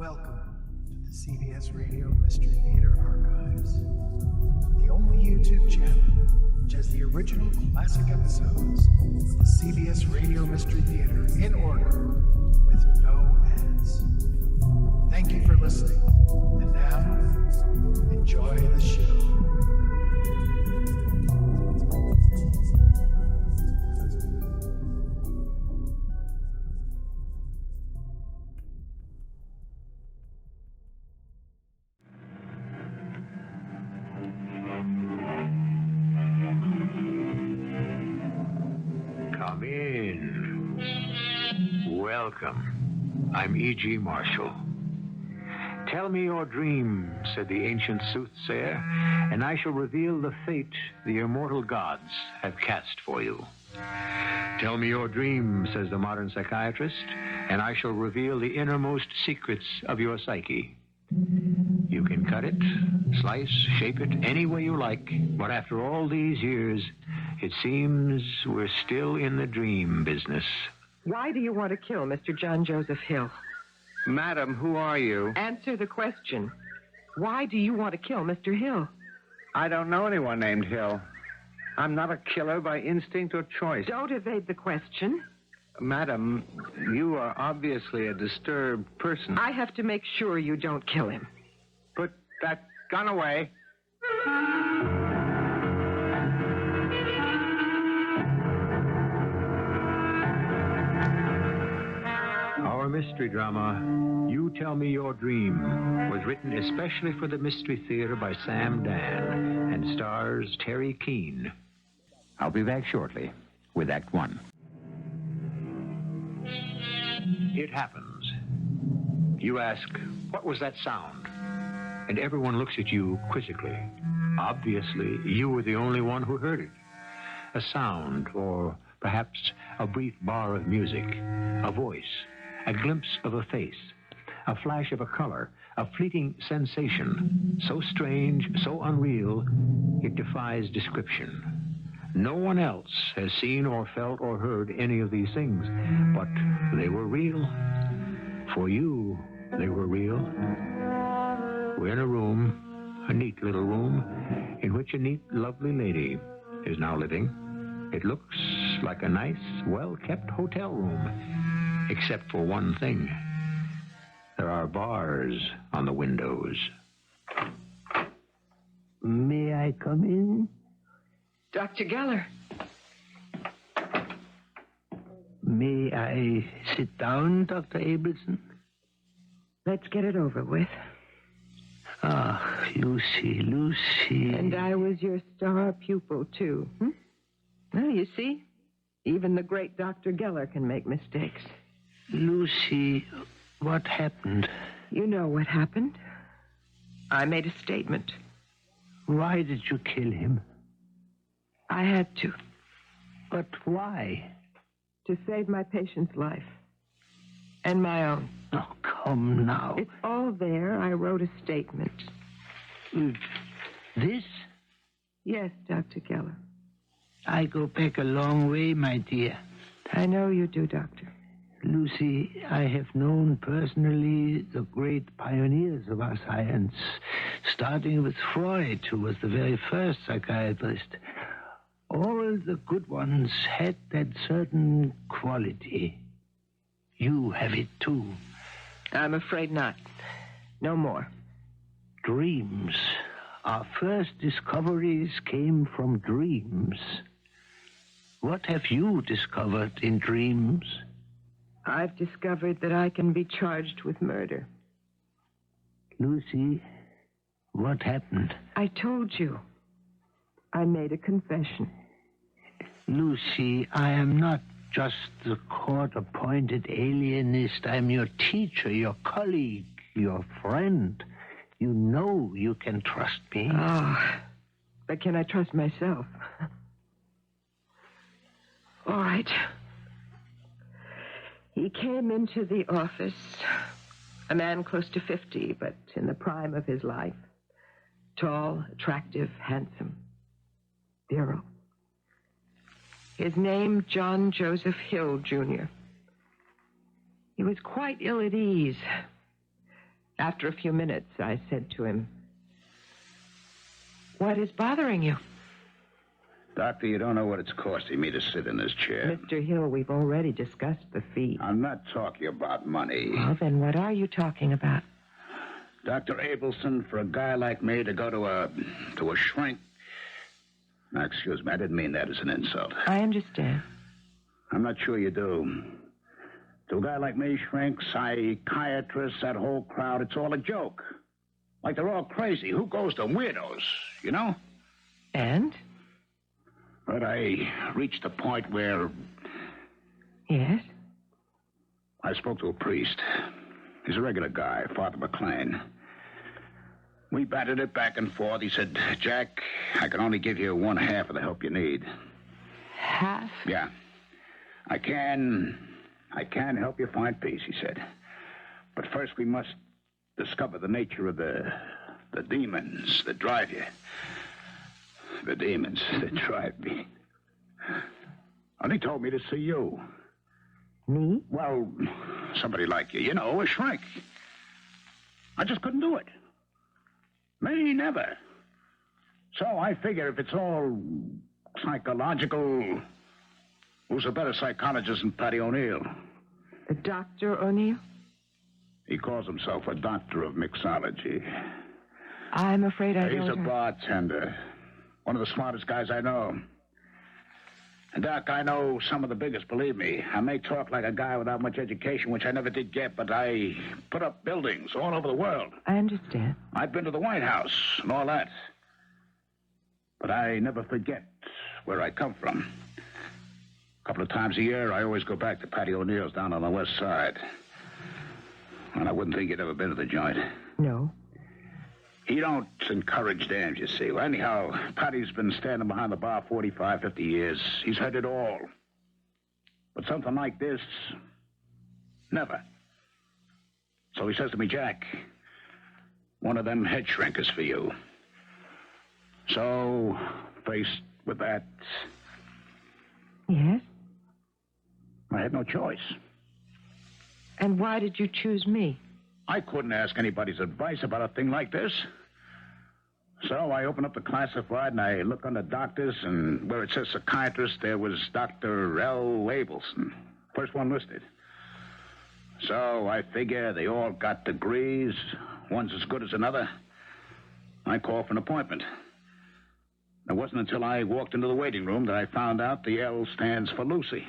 Welcome to the CBS Radio Mystery Theater Archives, the only YouTube channel which has the original classic episodes of the CBS Radio Mystery Theater in order with no ads. Thank you for listening, and now, enjoy the show. Come in. Welcome. I'm E.G. Marshall. Tell me your dream, said the ancient soothsayer, and I shall reveal the fate the immortal gods have cast for you. Tell me your dream, says the modern psychiatrist, and I shall reveal the innermost secrets of your psyche. You can cut it, slice, shape it any way you like, but after all these years, it seems we're still in the dream business. Why do you want to kill Mr. John Joseph Hill? Madam, who are you? Answer the question. Why do you want to kill Mr. Hill? I don't know anyone named Hill. I'm not a killer by instinct or choice. Don't evade the question. Madam, you are obviously a disturbed person. I have to make sure you don't kill him. Put that gun away. Our mystery drama, You Tell Me Your Dream, was written especially for the Mystery Theater by Sam Dann and stars Teri Keane. I'll be back shortly with Act One. It happens. You ask, what was that sound? And everyone looks at you quizzically. Obviously, you were the only one who heard it. A sound, or perhaps a brief bar of music, a voice, a glimpse of a face, a flash of a color, a fleeting sensation, so strange, so unreal, it defies description. No one else has seen or felt or heard any of these things, but they were real. For you, they were real. We're in a room, a neat little room, in which a neat, lovely lady is now living. It looks like a nice, well-kept hotel room, except for one thing. There are bars on the windows. May I come in? Dr. Geller. May I sit down, Dr. Abelson? Let's get it over with. Ah, Lucy. And I was your star pupil, too. Well, you see, even the great Dr. Geller can make mistakes. Lucy, what happened? You know what happened. I made a statement. Why did you kill him? I had to. But why? To save my patient's life. And my own. Oh, come now. It's all there. I wrote a statement. This? Yes, Dr. Geller. I go back a long way, my dear. I know you do, Doctor. Lucy, I have known personally the great pioneers of our science, starting with Freud, who was the very first psychiatrist. All the good ones had that certain quality. You have it, too. I'm afraid not. No more. Dreams. Our first discoveries came from dreams. What have you discovered in dreams? I've discovered that I can be charged with murder. Lucy, what happened? I told you. I made a confession. Lucy, I am not just the court-appointed alienist. I'm your teacher, your colleague, your friend. You know you can trust me. Oh, but can I trust myself? All right. He came into the office, a man close to 50, but in the prime of his life. Tall, attractive, handsome. Virile. His name, John Joseph Hill, Jr. He was quite ill at ease. After a few minutes, I said to him, "What is bothering you?" Doctor, you don't know what it's costing me to sit in this chair. Mr. Hill, we've already discussed the fee. I'm not talking about money. Well, then what are you talking about? Dr. Abelson, for a guy like me to go to a shrink... Now, excuse me, I didn't mean that as an insult. I understand. I'm not sure you do. To a guy like me, shrink, psychiatrist, that whole crowd, it's all a joke. Like they're all crazy. Who goes to weirdos, you know? And? But I reached a point where Yes? I spoke to a priest. He's a regular guy, Father McLean. We batted it back and forth. He said, "Jack, I can only give you 1/2 of the help you need." Half? Yeah. I can help you find peace, he said. But first we must discover the nature of the demons that drive you. The demons that drive me. And he told me to see you. Me? Well, somebody like you. You know, a shrink. I just couldn't do it. Me, never. So I figure if it's all psychological, who's a better psychologist than Patty O'Neill? Dr. O'Neill? He calls himself a doctor of mixology. I'm afraid I He's don't... a bartender. One of the smartest guys I know. And, Doc, I know some of the biggest, believe me. I may talk like a guy without much education, which I never did get, but I put up buildings all over the world. I understand. I've been to the White House and all that. But I never forget where I come from. A couple of times a year, I always go back to Patty O'Neill's down on the west side. And I wouldn't think you'd ever been to the joint. No. He don't encourage dams, you see. Well, anyhow, Patty's been standing behind the bar 45, 50 years. He's heard it all. But something like this, never. So he says to me, "Jack, one of them head shrinkers for you." So, faced with that, Yes? I had no choice. And why did you choose me? I couldn't ask anybody's advice about a thing like this. So I opened up the classified and I looked under doctors, and where it says psychiatrist, there was Dr. L. Abelson. First one listed. So I figure they all got degrees. One's as good as another. I called for an appointment. It wasn't until I walked into the waiting room that I found out the L stands for Lucy.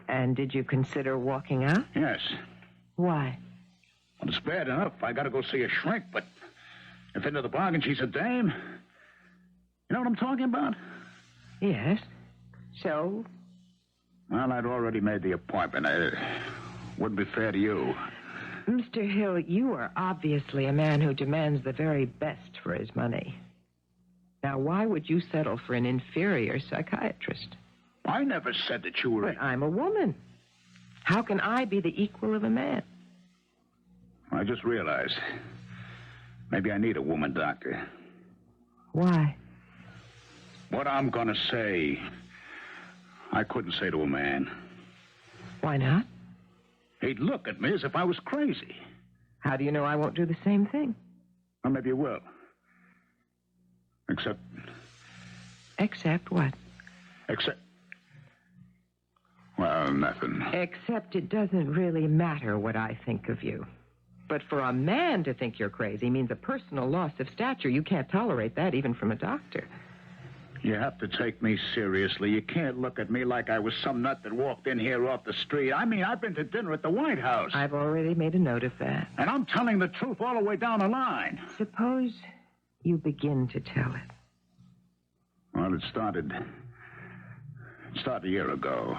And did you consider walking out? Yes. Why? Well, it's bad enough. I got to go see a shrink, but if into the bargain she's a dame, you know what I'm talking about? Yes. So? Well, I'd already made the appointment. It wouldn't be fair to you. Mr. Hill, you are obviously a man who demands the very best for his money. Now, why would you settle for an inferior psychiatrist? I never said that you were... But I'm a woman. How can I be the equal of a man? I just realized maybe I need a woman doctor. Why? What I'm going to say, I couldn't say to a man. Why not? He'd look at me as if I was crazy. How do you know I won't do the same thing? Or maybe you will. Except what? Well, nothing. Except it doesn't really matter what I think of you. But for a man to think you're crazy means a personal loss of stature. You can't tolerate that even from a doctor. You have to take me seriously. You can't look at me like I was some nut that walked in here off the street. I mean, I've been to dinner at the White House. I've already made a note of that. And I'm telling the truth all the way down the line. Suppose you begin to tell it. Well, it started a year ago.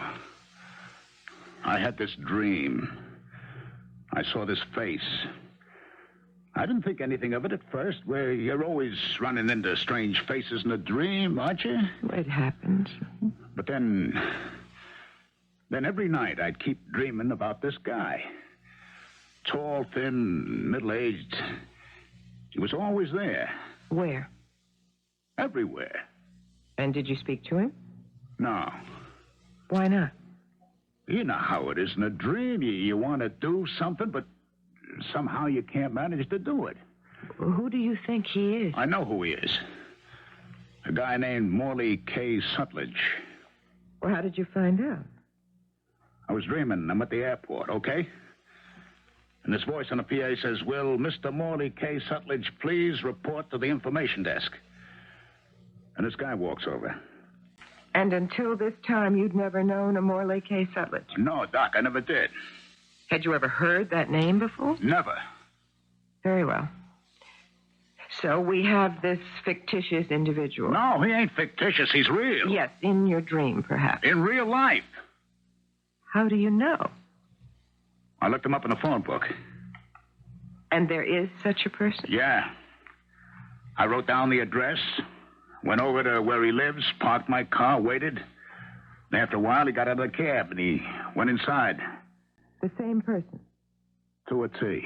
I had this dream. I saw this face. I didn't think anything of it at first, where you're always running into strange faces in a dream, aren't you? It happens. But then every night I'd keep dreaming about this guy. Tall, thin, middle-aged. He was always there. Where? Everywhere. And did you speak to him? No. Why not? You know how it is in a dream. You want to do something, but somehow you can't manage to do it. Well, who do you think he is? I know who he is. A guy named Morley K. Sutledge. Well, how did you find out? I was dreaming. I'm at the airport, okay? And this voice on the PA says, "Will Mr. Morley K. Sutledge please report to the information desk?" And this guy walks over. And until this time, you'd never known a Morley K. Sutledge? No, Doc, I never did. Had you ever heard that name before? Never. Very well. So we have this fictitious individual. No, he ain't fictitious. He's real. Yes, in your dream, perhaps. In real life. How do you know? I looked him up in the phone book. And there is such a person? Yeah. I wrote down the address, went over to where he lives, parked my car, waited. And after a while, he got out of the cab and he went inside. The same person? To a T.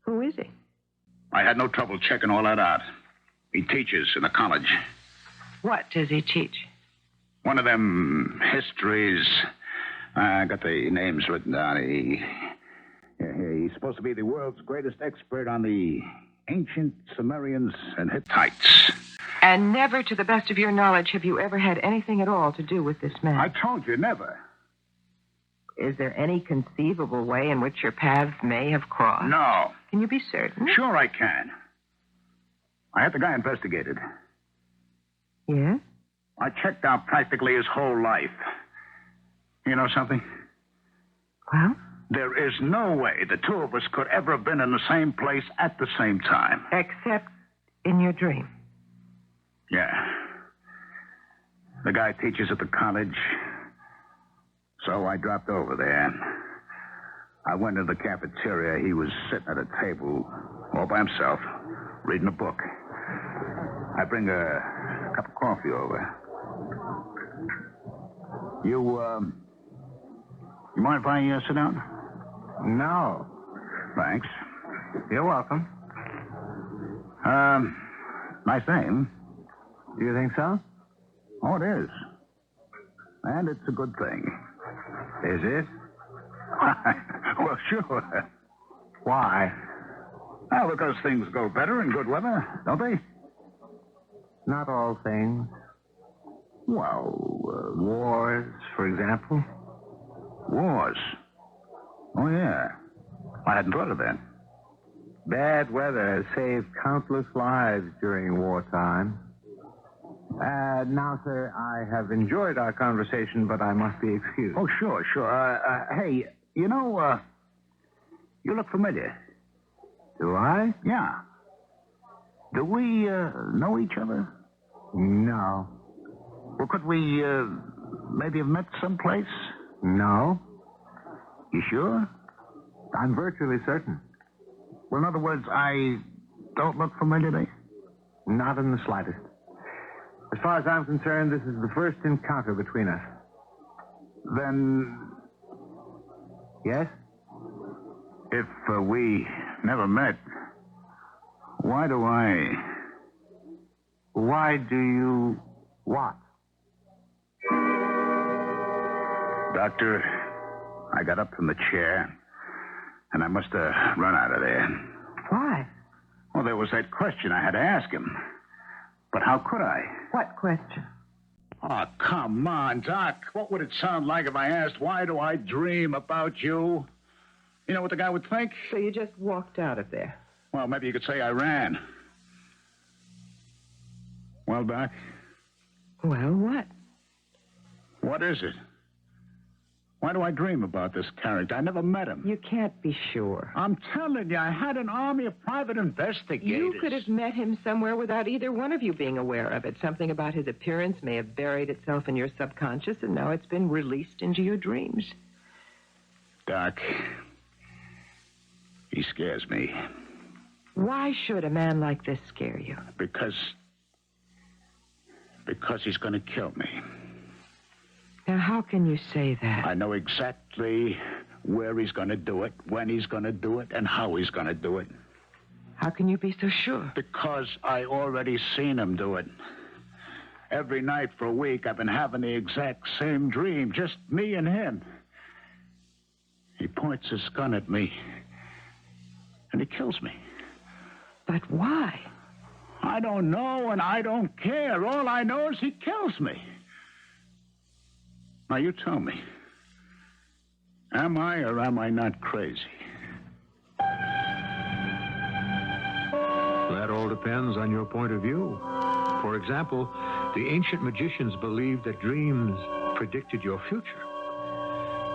Who is he? I had no trouble checking all that out. He teaches in a college. What does he teach? One of them histories. I got the names written down. He's supposed to be the world's greatest expert on the ancient Sumerians and Hittites. And never, to the best of your knowledge, have you ever had anything at all to do with this man? I told you, never. Is there any conceivable way in which your paths may have crossed? No. Can you be certain? Sure I can. I had the guy investigated. Yes? I checked out practically his whole life. You know something? Well? There is no way the two of us could ever have been in the same place at the same time. Except in your dream. Yeah. The guy teaches at the college. So I dropped over there. I went to the cafeteria. He was sitting at a table all by himself, reading a book. I bring a cup of coffee over. You mind if I sit down? No. Thanks. You're welcome. Nice name. Do you think so? Oh, it is. And it's a good thing. Is it? Well, sure. Why? Well, because things go better in good weather, don't they? Not all things. Well, Wars, for example. wars. Oh, yeah. I hadn't thought of that. Bad weather has saved countless lives during wartime. Now, sir, I have enjoyed our conversation, but I must be excused. Oh, sure. Hey, you know, you look familiar. Do I? Yeah. Do we, know each other? No. Well, could we, maybe have met someplace? No. You sure? I'm virtually certain. Well, in other words, I don't look familiar to you? Not in the slightest. As far as I'm concerned, this is the first encounter between us. Then, Yes? if we never met, why do you what? Doctor, I got up from the chair, and I must have run out of there. Why? Well, there was that question I had to ask him. But how could I? What question? Oh, come on, Doc. What would it sound like if I asked, why do I dream about you? You know what the guy would think? So you just walked out of there? Well, maybe you could say I ran. Well, Doc, Well, what? what is it? Why do I dream about this character? I never met him. You can't be sure. I'm telling you, I had an army of private investigators. You could have met him somewhere without either one of you being aware of it. Something about his appearance may have buried itself in your subconscious, and now it's been released into your dreams. Doc, he scares me. Why should a man like this scare you? Because he's going to kill me. Now, how can you say that? I know exactly where he's going to do it, when he's going to do it, and how he's going to do it. How can you be so sure? Because I already seen him do it. Every night for a week, I've been having the exact same dream, just me and him. He points his gun at me, And he kills me. But why? I don't know, and I don't care. All I know is he kills me. Now, you tell me. Am I or am I not crazy? That all depends on your point of view. For example, the ancient magicians believed that dreams predicted your future.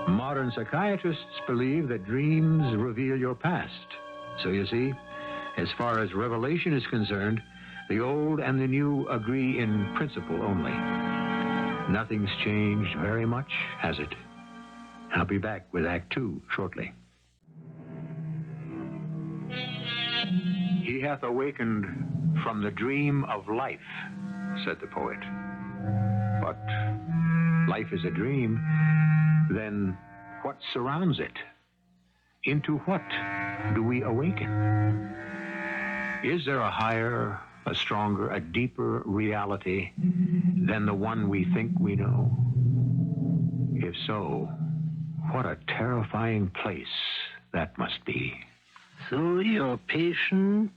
Modern psychiatrists believe that dreams reveal your past. So you see, as far as revelation is concerned, the old and the new agree in principle only. Nothing's changed very much, has it? I'll be back with Act 2 shortly. He hath awakened from the dream of life, said the poet. But life is a dream. Then what surrounds it? Into what do we awaken? Is there a higher, a stronger, a deeper reality than the one we think we know? If so, what a terrifying place that must be. So your patient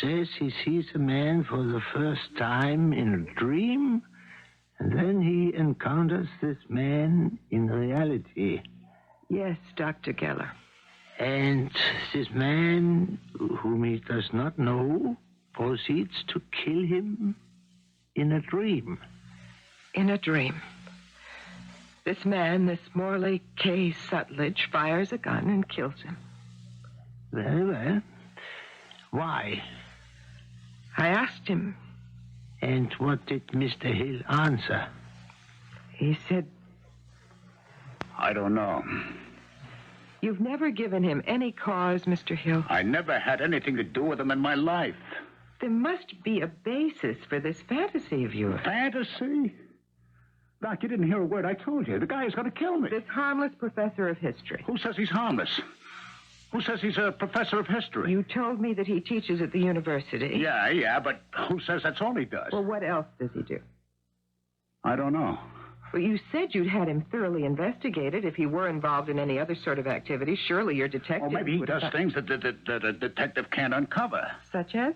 says he sees a man for the first time in a dream, and then he encounters this man in reality. Yes, Dr. Geller. And this man, whom he does not know, proceeds to kill him in a dream. In a dream. This man, this Morley K. Sutledge, fires a gun and kills him. Very well. Why? I asked him. And what did Mr. Hill answer? He said, I don't know. "You've never given him any cause, Mr. Hill. I never had anything to do with him in my life. There must be a basis for this fantasy of yours." Fantasy? Doc, you didn't hear a word I told you. The guy is going to kill me. This harmless professor of history. Who says he's harmless? Who says he's a professor of history? You told me that he teaches at the university. Yeah, but who says that's all he does? Well, what else does he do? I don't know. Well, you said you'd had him thoroughly investigated. If he were involved in any other sort of activity, surely your detective... Or maybe he would does have... things that a detective can't uncover. Such as?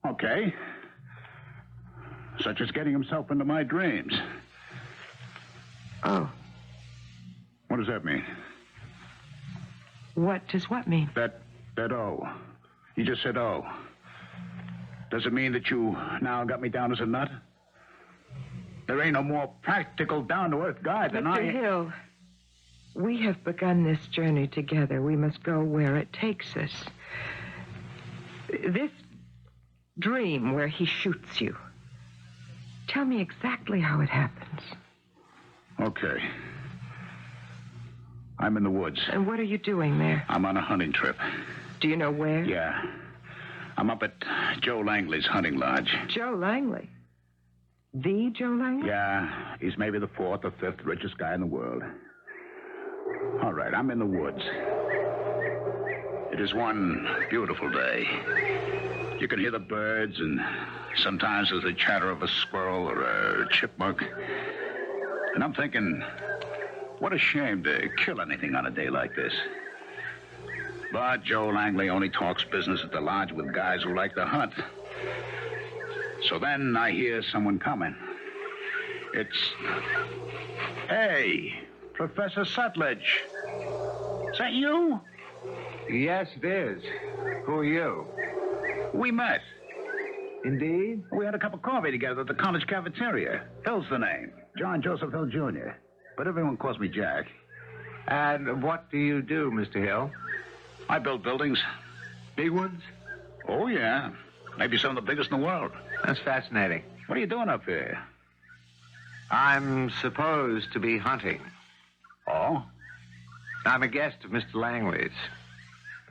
Okay. Such as getting himself into my dreams. Oh. What does that mean? What does what mean? That oh. You just said oh. Does it mean that you now got me down as a nut? There ain't no more practical, down-to-earth guy than I... Mr. Hill, we have begun this journey together. We must go where it takes us. This dream where he shoots you. Tell me exactly how it happens. Okay. I'm in the woods. And what are you doing there? I'm on a hunting trip. Do you know where? Yeah. I'm up at Joe Langley's hunting lodge. Joe Langley? The Joe Langley? Yeah. He's maybe the 4th or 5th richest guy in the world. All right, I'm in the woods. It is one beautiful day. You can hear the birds, and sometimes there's the chatter of a squirrel or a chipmunk. And I'm thinking, what a shame to kill anything on a day like this. But Joe Langley only talks business at the lodge with guys who like to hunt. So then I hear someone coming. It's... Hey, Professor Sutledge. Is that you? Yes, it is. Who are you? We met. Indeed? We had a cup of coffee together at the college cafeteria. Hill's the name. John Joseph Hill, Jr. But everyone calls me Jack. And what do you do, Mr. Hill? I build buildings. Big ones? Oh, yeah. Maybe some of the biggest in the world. That's fascinating. What are you doing up here? I'm supposed to be hunting. Oh? I'm a guest of Mr. Langley's.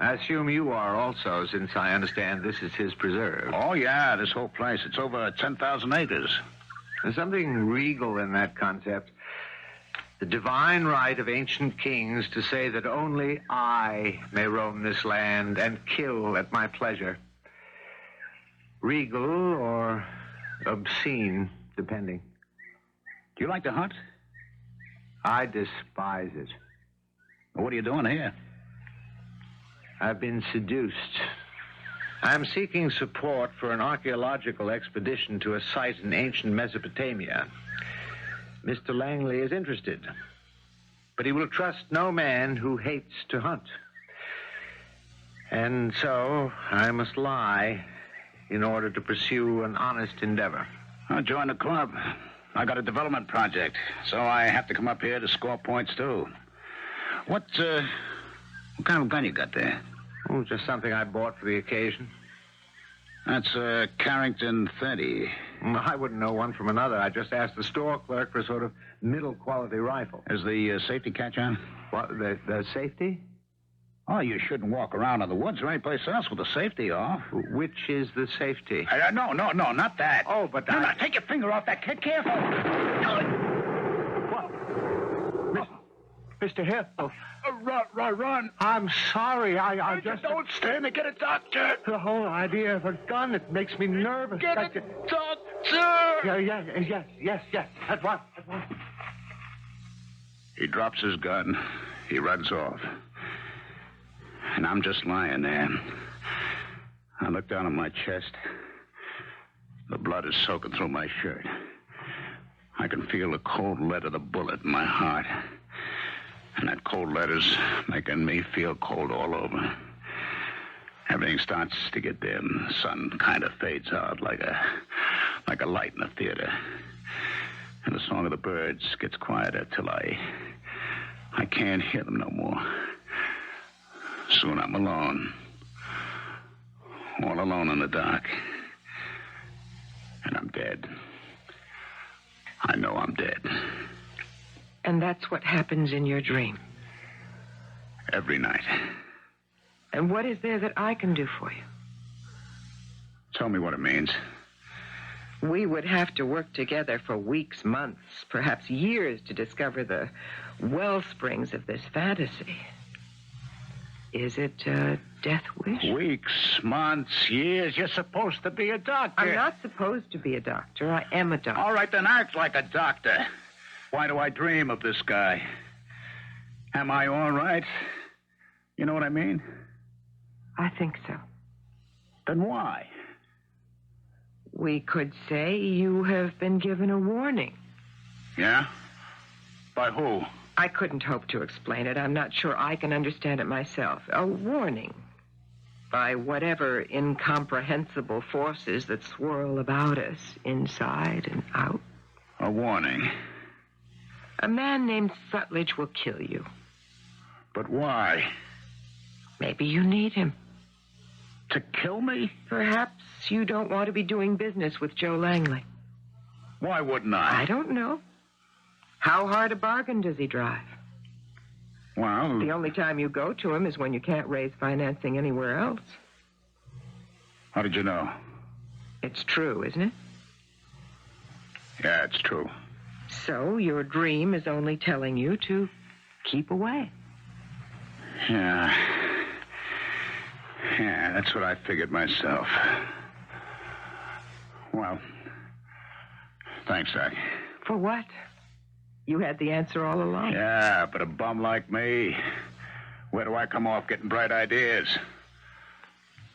I assume you are also, since I understand this is his preserve. Oh, yeah, this whole place. It's over 10,000 acres. There's something regal in that concept. The divine right of ancient kings to say that only I may roam this land and kill at my pleasure. Regal or obscene, depending. Do you like to hunt? I despise it. Well, what are you doing here? I've been seduced. I'm seeking support for an archaeological expedition to a site in ancient Mesopotamia. Mr. Langley is interested, but he will trust no man who hates to hunt. And so I must lie in order to pursue an honest endeavor. I'll join the club. I got a development project, so I have to come up here to score points, too. What kind of gun you got there? Oh, just something I bought for the occasion. That's a Carrington 30. I wouldn't know one from another. I just asked the store clerk for a sort of middle-quality rifle. Is the safety catch on? What, the safety? Oh, you shouldn't walk around in the woods or anyplace else with the safety off. Which is the safety? No, not that. Oh, but No, take your finger off that kid. Careful. Mr. Hill. Run. I'm sorry. I just... Don't stand and get a doctor. The whole idea of a gun, it makes me nervous. Get a doctor. Yes. At once. He drops his gun. He runs off. And I'm just lying there. I look down at my chest. The blood is soaking through my shirt. I can feel the cold lead of the bullet in my heart. And that cold lead is making me feel cold all over. Everything starts to get dim. The sun kind of fades out like a light in a theater. And the song of the birds gets quieter till I can't hear them no more. Soon I'm alone. All alone in the dark. And I'm dead. I know I'm dead. And that's what happens in your dream. Every night. And what is there that I can do for you? Tell me what it means. We would have to work together for weeks, months, perhaps years to discover the well springs of this fantasy. Is it a death wish? Weeks, months, years. You're supposed to be a doctor. I'm not supposed to be a doctor. I am a doctor. All right, then act like a doctor. Why do I dream of this guy? Am I all right? You know what I mean? I think so. Then why? We could say you have been given a warning. Yeah? By who? I couldn't hope to explain it. I'm not sure I can understand it myself. A warning. By whatever incomprehensible forces that swirl about us, inside and out. A warning. A man named Sutledge will kill you. But why? Maybe you need him. To kill me? Perhaps you don't want to be doing business with Joe Langley. Why wouldn't I? I don't know. How hard a bargain does he drive? Well... The only time you go to him is when you can't raise financing anywhere else. How did you know? It's true, isn't it? Yeah, it's true. So your dream is only telling you to keep away. Yeah, that's what I figured myself. Well, thanks, Zach. For what? You had the answer all along. Yeah, but a bum like me, where do I come off getting bright ideas?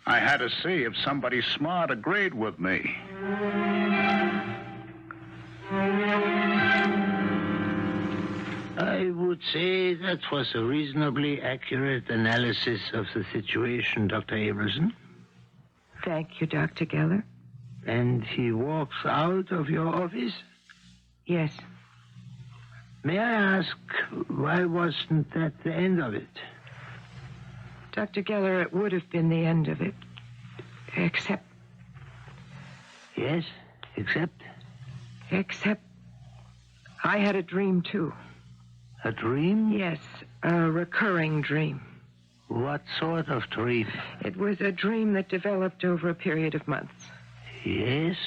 I had to see if somebody smart agreed with me. I would say that was a reasonably accurate analysis of the situation, Dr. Abelson. Thank you, Dr. Geller. And he walks out of your office? Yes. May I ask, why wasn't that the end of it? Dr. Geller, it would have been the end of it. Except... Yes, except? Except I had a dream, too. A dream? Yes, a recurring dream. What sort of dream? It was a dream that developed over a period of months. Yes?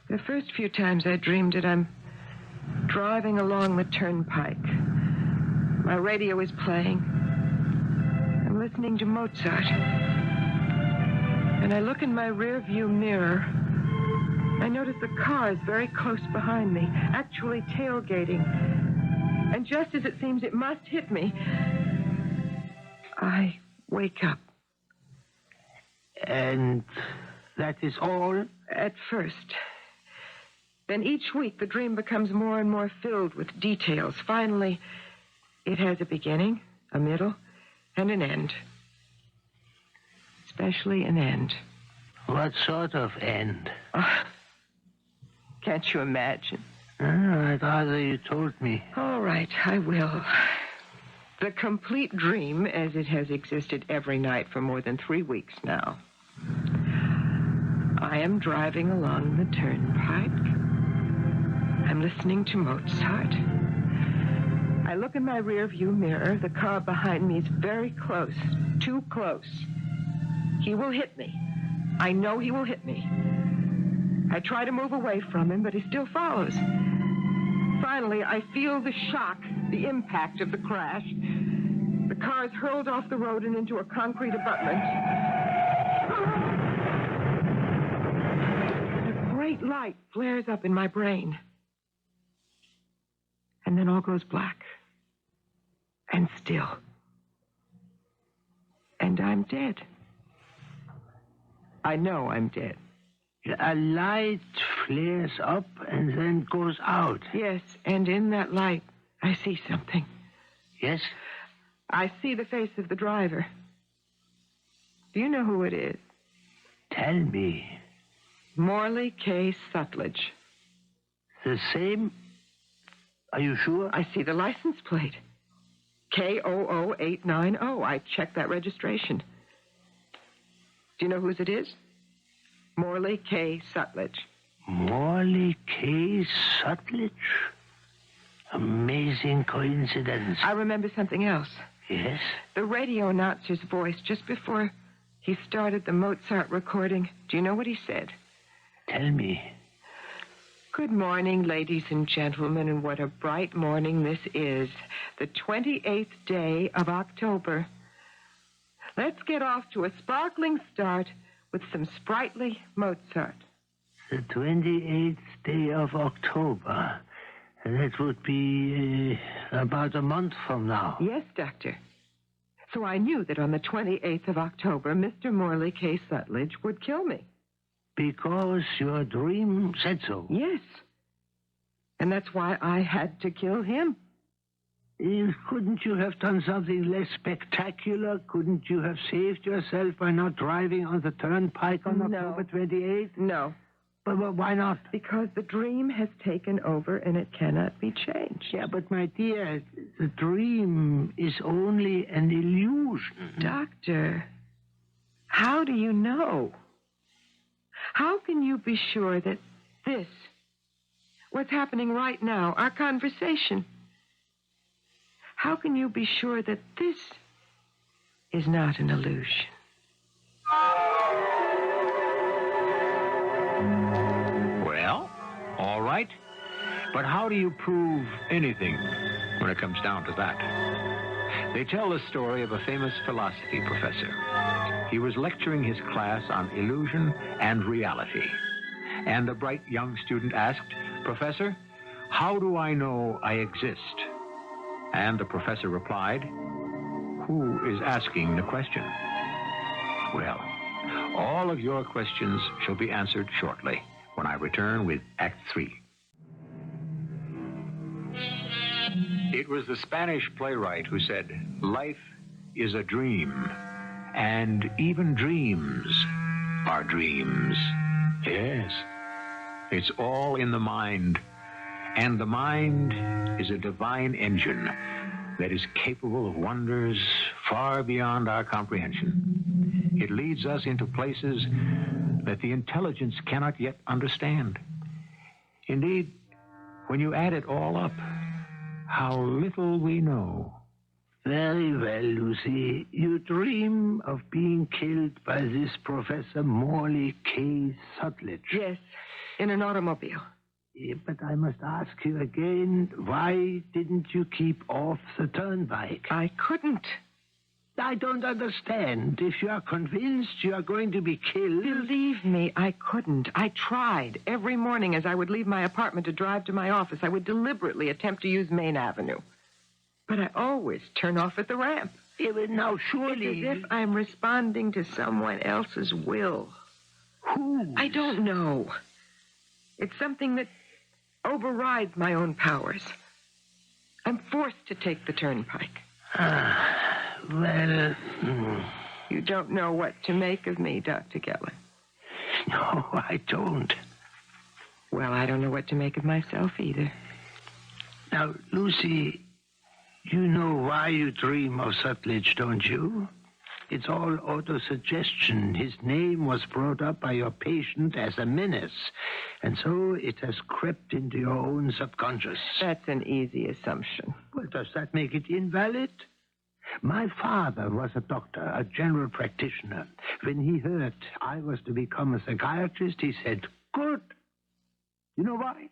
The first few times I dreamed it, I'm driving along the turnpike. My radio is playing. I'm listening to Mozart. And I look in my rear-view mirror. I notice the car is very close behind me, actually tailgating. And just as it seems it must hit me, I wake up. And that is all? At first. Then each week the dream becomes more and more filled with details. Finally, it has a beginning, a middle, and an end. Especially an end. What sort of end? Can't you imagine? I'd rather you told me. All right, I will. The complete dream as it has existed every night for more than 3 weeks now. I am driving along the turnpike. I'm listening to Mozart. I look in my rearview mirror. The car behind me is very close, too close. He will hit me. I know he will hit me. I try to move away from him, but he still follows. Finally, I feel the shock, the impact of the crash. The car is hurled off the road and into a concrete abutment. A great light flares up in my brain. And then all goes black. And still. And I'm dead. I know I'm dead. A light flares up and then goes out. Yes, and in that light, I see something. Yes? I see the face of the driver. Do you know who it is? Tell me. Morley K. Sutledge. The same? Are you sure? I see the license plate. K00890. I checked that registration. Do you know whose it is? Morley K. Sutledge. Morley K. Sutledge? Amazing coincidence. I remember something else. Yes? The radio announcer's voice just before he started the Mozart recording. Do you know what he said? Tell me. Good morning, ladies and gentlemen, and what a bright morning this is. The 28th day of October. Let's get off to a sparkling start with some sprightly Mozart. The 28th day of October. That would be about a month from now. Yes, Doctor. So I knew that on the 28th of October, Mr. Morley K. Sutledge would kill me. Because your dream said so? Yes. And that's why I had to kill him. Couldn't you have done something less spectacular? Couldn't you have saved yourself by not driving on the turnpike on October 28th? No. But why not? Because the dream has taken over and it cannot be changed. Yeah, but my dear, the dream is only an illusion. Doctor, how do you know? How can you be sure that this, what's happening right now, our conversation, how can you be sure that this is not an illusion? Well, all right. But how do you prove anything when it comes down to that? They tell the story of a famous philosophy professor. He was lecturing his class on illusion and reality. And a bright young student asked, "Professor, how do I know I exist?" And the professor replied, "Who is asking the question?" Well, all of your questions shall be answered shortly when I return with Act 3. It was the Spanish playwright who said, "Life is a dream, and even dreams are dreams." Yes, it's all in the mind, and the mind is a divine engine that is capable of wonders far beyond our comprehension. It leads us into places that the intelligence cannot yet understand. Indeed, when you add it all up, how little we know. Very well, Lucy. You dream of being killed by this Professor Morley K. Sutledge. Yes, in an automobile. Yeah, but I must ask you again, why didn't you keep off the turnpike? I couldn't. I don't understand. If you are convinced you are going to be killed... Believe me, I couldn't. I tried. Every morning as I would leave my apartment to drive to my office, I would deliberately attempt to use Main Avenue. But I always turn off at the ramp. Now, surely... It's as if I'm responding to someone else's will. Who? I don't know. It's something that overrides my own powers. I'm forced to take the turnpike. Well... You don't know what to make of me, Dr. Geller. No, I don't. Well, I don't know what to make of myself either. Now, Lucy, you know why you dream of Sutledge, don't you? It's all autosuggestion. His name was brought up by your patient as a menace, and so it has crept into your own subconscious. That's an easy assumption. Well, does that make it invalid? My father was a doctor, a general practitioner. When he heard I was to become a psychiatrist, he said, good. You know why?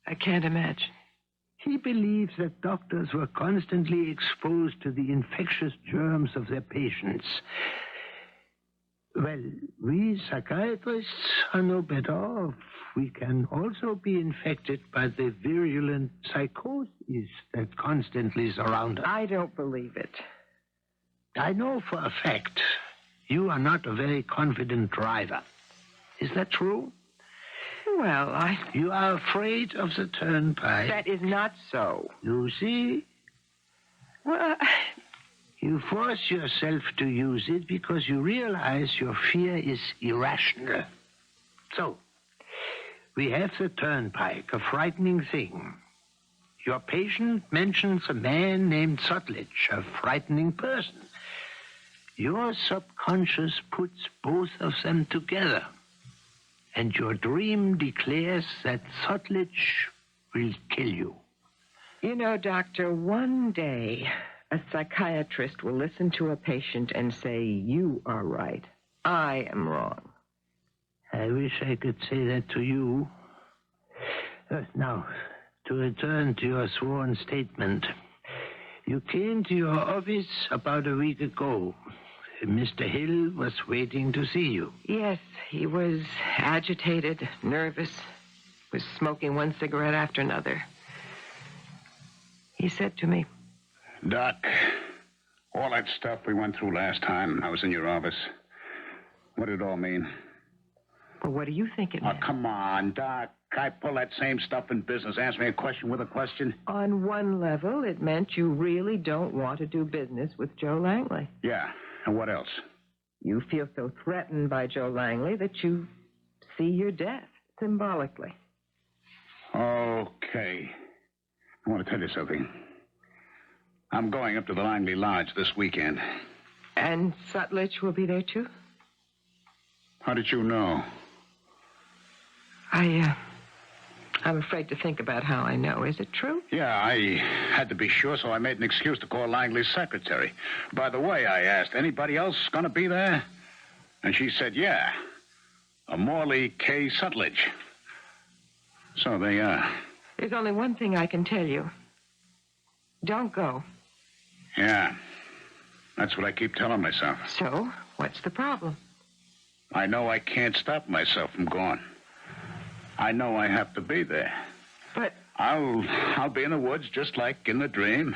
I can't imagine. He believes that doctors were constantly exposed to the infectious germs of their patients. Well, we psychiatrists are no better off. We can also be infected by the virulent psychosis that constantly surround us. I don't believe it. I know for a fact you are not a very confident driver. Is that true? Well, You are afraid of the turnpike. That is not so. Lucy, Well, you force yourself to use it because you realize your fear is irrational. So, we have the turnpike, a frightening thing. Your patient mentions a man named Sutledge, a frightening person. Your subconscious puts both of them together. And your dream declares that Sutledge will kill you. you know, Doctor, one day a psychiatrist will listen to a patient and say, you are right. I am wrong. I wish I could say that to you. Now, to return to your sworn statement. You came to your office about a week ago. Mr. Hill was waiting to see you. Yes, he was agitated, nervous, was smoking one cigarette after another. He said to me, Doc, all that stuff we went through last time I was in your office, what did it all mean? well, what do you think it Oh, meant? come on, Doc. I pull that same stuff in business. Ask me a question with a question. On one level, it meant you really don't want to do business with Joe Langley. Yeah, and what else? You feel so threatened by Joe Langley that you see your death, symbolically. Okay. I want to tell you something. I'm going up to the Langley Lodge this weekend. And Sutledge will be there, too? How did you know? I'm afraid to think about how I know. Is it true? Yeah, I had to be sure, so I made an excuse to call Langley's secretary. By the way, I asked, anybody else going to be there? And she said, yeah. A Morley K. Sutledge. So they are. There's only one thing I can tell you. Don't go. Yeah. That's what I keep telling myself. So, what's the problem? I know I can't stop myself from going. I know I have to be there. But I'll be in the woods just like in the dream.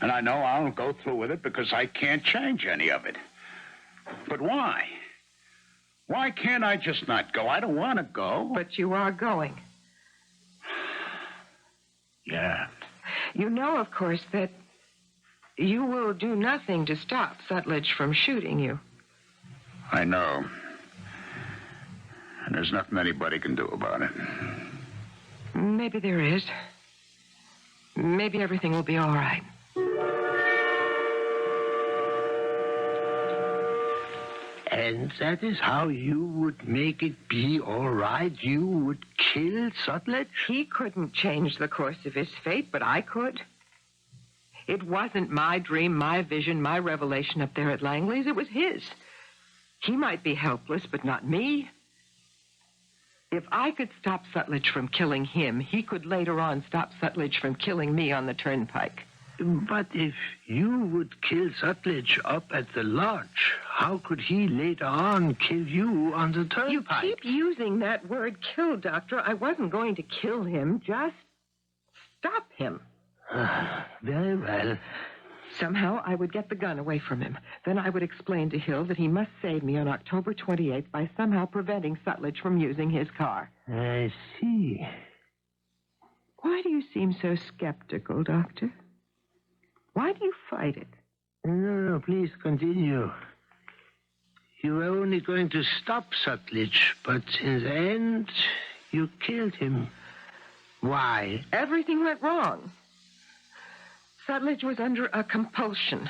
And I know I'll go through with it because I can't change any of it. But why? Why can't I just not go? I don't want to go. But you are going. Yeah. You know, of course, that you will do nothing to stop Sutledge from shooting you. I know. And there's nothing anybody can do about it. Maybe there is. Maybe everything will be all right. And that is how you would make it be all right? You would kill Sutledge? He couldn't change the course of his fate, but I could. It wasn't my dream, my vision, my revelation up there at Langley's. It was his. He might be helpless, but not me. If I could stop Sutledge from killing him, he could later on stop Sutledge from killing me on the turnpike. But if you would kill Sutledge up at the lodge, how could he later on kill you on the turnpike? You keep using that word kill, Doctor. I wasn't going to kill him, just stop him. Very well. Somehow I would get the gun away from him. Then I would explain to Hill that he must save me on October 28th by somehow preventing Sutledge from using his car. I see. Why do you seem so skeptical, Doctor? Why do you fight it? No, please continue. You were only going to stop Sutledge, but in the end, you killed him. Why? Everything went wrong. Sutledge was under a compulsion.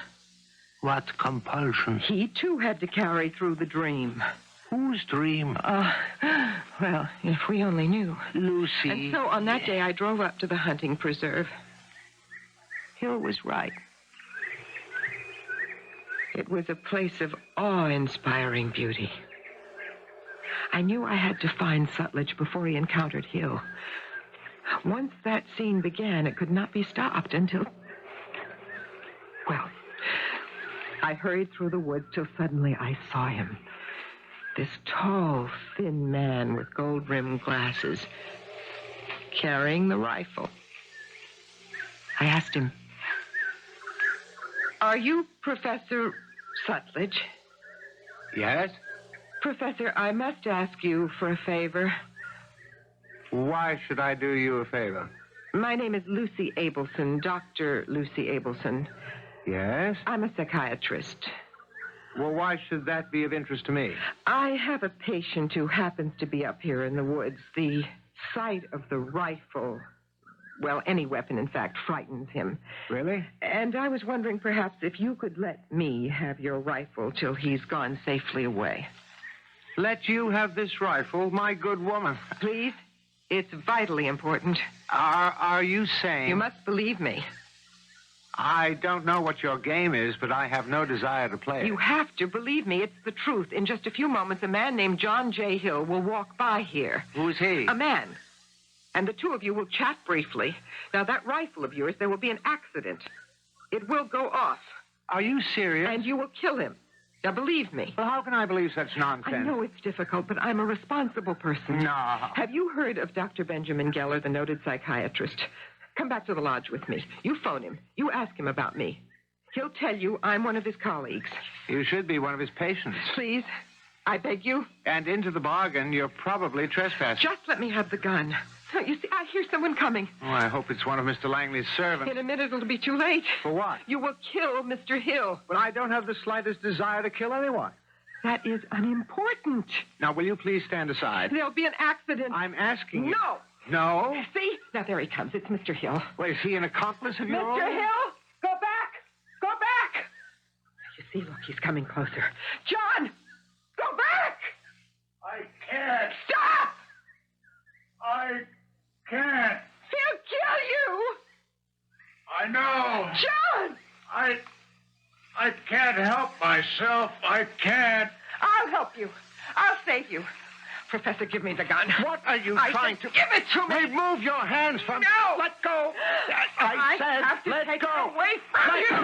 What compulsion? He, too, had to carry through the dream. Whose dream? Well, if we only knew. Lucy. And so on that day, I drove up to the hunting preserve. Hill was right. It was a place of awe-inspiring beauty. I knew I had to find Sutledge before he encountered Hill. Once that scene began, it could not be stopped until... Well, I hurried through the woods till suddenly I saw him. This tall, thin man with gold-rimmed glasses, carrying the rifle. I asked him, "Are you Professor Sutledge?" Yes? Professor, I must ask you for a favor. Why should I do you a favor? My name is Lucy Abelson, Dr. Lucy Abelson. Yes? I'm a psychiatrist. Well, why should that be of interest to me? I have a patient who happens to be up here in the woods. The sight of the rifle, well, any weapon, in fact, frightens him. Really? And I was wondering perhaps if you could let me have your rifle till he's gone safely away. Let you have this rifle, my good woman. Please? It's vitally important. Are you saying... You must believe me. I don't know what your game is, but I have no desire to play it. You have to believe me. It's the truth. In just a few moments, a man named John J. Hill will walk by here. Who's he? A man. And the two of you will chat briefly. Now, that rifle of yours, there will be an accident. It will go off. Are you serious? And you will kill him. Now, believe me. Well, how can I believe such nonsense? I know it's difficult, but I'm a responsible person. No. Have you heard of Dr. Benjamin Geller, the noted psychiatrist? Come back to the lodge with me. You phone him. You ask him about me. He'll tell you I'm one of his colleagues. You should be one of his patients. Please, I beg you. And into the bargain, you're probably trespassing. Just let me have the gun. You see, I hear someone coming. Oh, I hope it's one of Mr. Langley's servants. In a minute, it'll be too late. For what? You will kill Mr. Hill. But I don't have the slightest desire to kill anyone. That is unimportant. Now, will you please stand aside? There'll be an accident. I'm asking you. No. No? See? Now, there he comes. It's Mr. Hill. Well, is he an accomplice of yours? Mr. Hill, go back. Go back. You see, look, he's coming closer. John, go back. I can't. Stop. I can't. He'll kill you. I know. John. I can't help myself. I can't. I'll help you. I'll save you. Professor, give me the gun. What are you I trying said, to... Give it to me. Remove your hands from... No. Let go. I said, have to let take go. it away from Let you. go.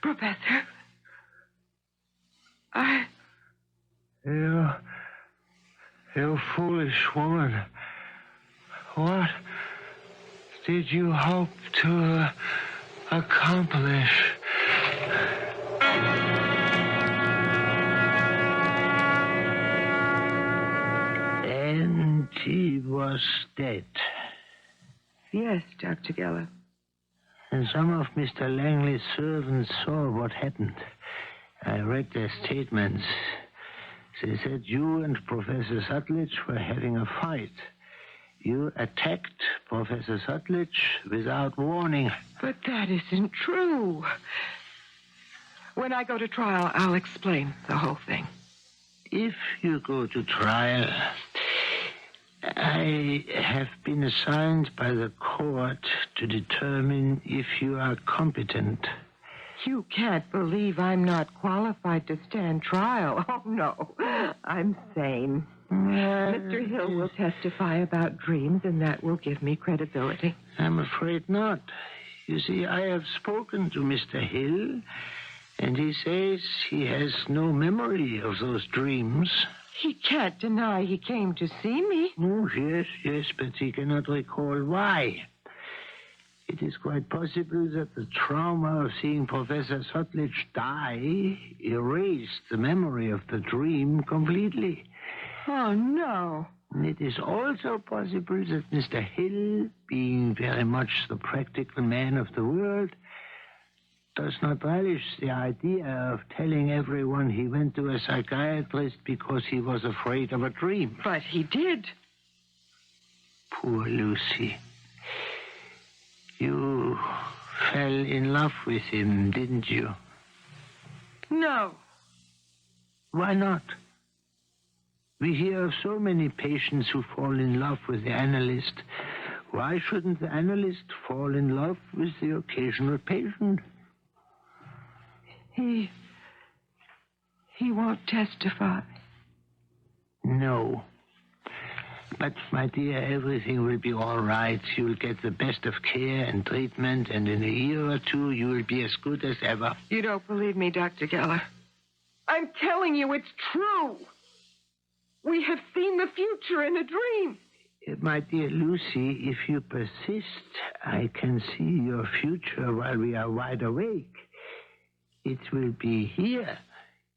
Professor. You foolish woman. What did you hope to accomplish? And he was dead. Yes, Dr. Geller. And some of Mr. Langley's servants saw what happened. I read their statements. They said you and Professor Sutledge were having a fight. You attacked Professor Sutledge without warning. But that isn't true. When I go to trial, I'll explain the whole thing. If you go to trial, I have been assigned by the court to determine if you are competent. You can't believe I'm not qualified to stand trial. Oh, no. I'm sane. Mr. Hill will testify about dreams, and that will give me credibility. I'm afraid not. You see, I have spoken to Mr. Hill, and he says he has no memory of those dreams. He can't deny he came to see me. Oh, yes, but he cannot recall why. It is quite possible that the trauma of seeing Professor Sutledge die erased the memory of the dream completely. Oh, no. And it is also possible that Mr. Hill, being very much the practical man of the world, does not relish the idea of telling everyone he went to a psychiatrist because he was afraid of a dream. But he did. Poor Lucy. You fell in love with him, didn't you? No. Why not? We hear of so many patients who fall in love with the analyst. Why shouldn't the analyst fall in love with the occasional patient? He won't testify. No. But, my dear, everything will be all right. You'll get the best of care and treatment, and in a year or two, you will be as good as ever. You don't believe me, Dr. Geller. I'm telling you it's true. We have seen the future in a dream. My dear Lucy, if you persist, I can see your future while we are wide awake. It will be here,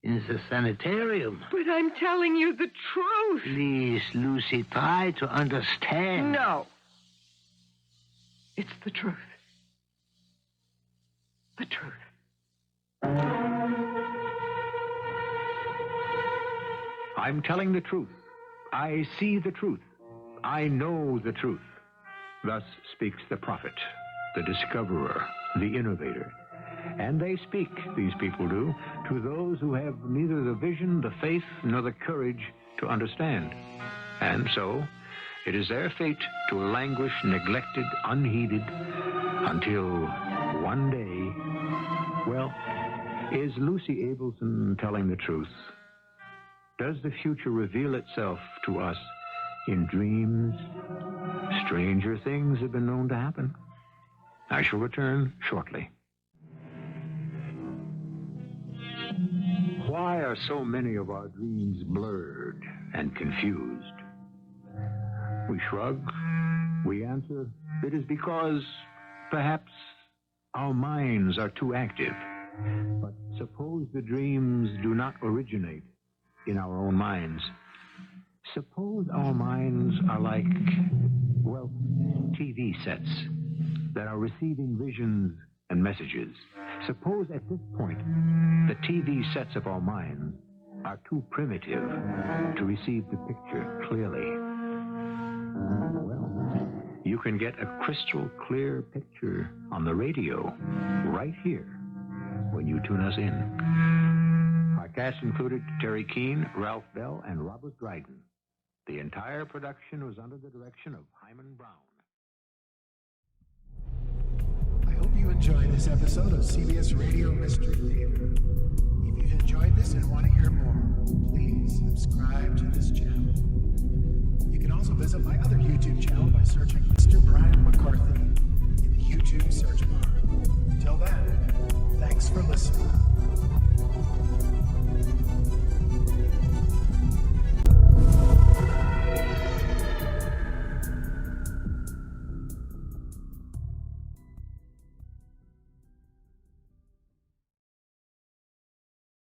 in the sanitarium. But I'm telling you the truth. Please, Lucy, try to understand. No. It's the truth. The truth. I'm telling the truth. I see the truth. I know the truth. Thus speaks the prophet, the discoverer, the innovator. And they speak, these people do, to those who have neither the vision, the faith, nor the courage to understand. And so, it is their fate to languish neglected, unheeded, until one day... Well, is Lucy Abelson telling the truth? Does the future reveal itself to us in dreams? Stranger things have been known to happen. I shall return shortly. Why are so many of our dreams blurred and confused? We shrug. We answer, it is because perhaps our minds are too active. But suppose the dreams do not originate in our own minds. Suppose our minds are like, well, TV sets that are receiving visions and messages. Suppose at this point, the TV sets of our minds are too primitive to receive the picture clearly. Well, you can get a crystal clear picture on the radio right here when you tune us in. Our cast included Teri, Keane, Ralph Bell, and Robert Dryden. The entire production was under the direction of Hyman Brown. I hope you enjoyed this episode of CBS Radio Mystery Theater. If you've enjoyed this and want to hear more, please subscribe to this channel. You can also visit my other YouTube channel by searching Mr. Brian McCarthy in the YouTube search bar. Till then, thanks for listening.